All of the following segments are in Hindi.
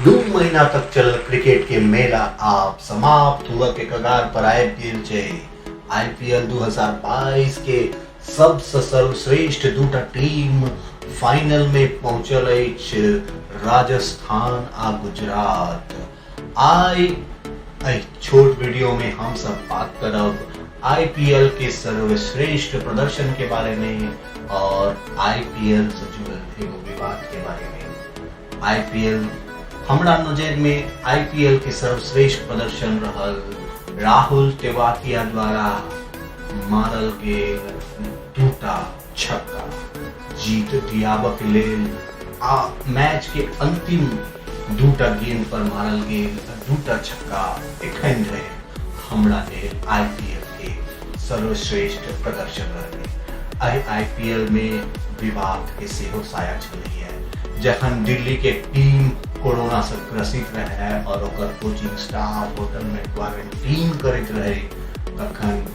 दो महीना तक चल क्रिकेट के मेला आप समाप्त हुआ के कगार पर आईपीएल छे। आईपीएल 2022 के सबसे सर्वश्रेष्ठ दूटा टीम फाइनल में पहुंचल अछि, राजस्थान आ गुजरात। आई छोट वीडियो में हम सब बात करब आईपीएल के सर्वश्रेष्ठ प्रदर्शन के बारे में और आईपीएल से जुड़ल एगो विवाद के बारे में। आईपीएल हमरा नजर में आईपीएल के सर्वश्रेष्ठ प्रदर्शन रहल राहुल तेवातिया द्वारा मारल गेल दूटा छक्का जीत दियाबक लेल आ मैच के अंतिम दूटा गेंद पर मारल गेल दूटा छक्का एखन रहे हमरा लेल आईपीएल के सर्वश्रेष्ठ प्रदर्शन रहे। आईपीएल में विवाद के सेहो साया छलैया जखन दिल्ली के टीम कोरोना से ग्रसित रहे और ओकर कोचिंग स्टाफ होटल में क्वारंटीन करत रहे, तखन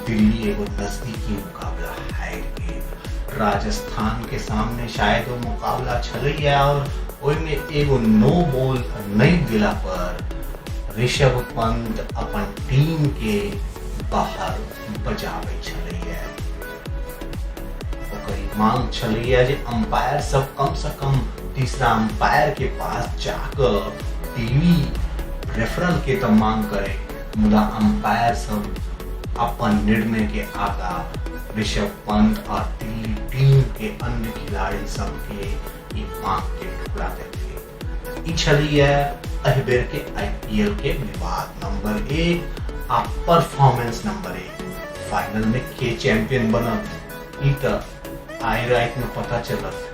दिल्ली एगो नजदीकी मुकाबला हार गेल। राजस्थान के सामने शायद वो मुकाबला छलैया और ओइमे एगो नो बॉल नहीं दिला पर ऋषभ पंत अपन टीम के बाहर बजावे छलैया। मांग छलैया जे अंपायर सब कम से कम तीसरा अंपायर के पास जाकर टीवी रेफरल के तो मांग करे, मुदा अंपायर सब अपन निर्णय के आगा ऋषभ पंत और दिल्ली टीम के अन्य खिलाड़ी सबके ई मांग के ठुकरा देते। ई छलैया एहि बेर के आईपीएल के विवाद नंबर 1 आ परफॉर्मेंस नंबर 1। फाइनल में के चैंपियन बनत ई त आई रात में पता चलत।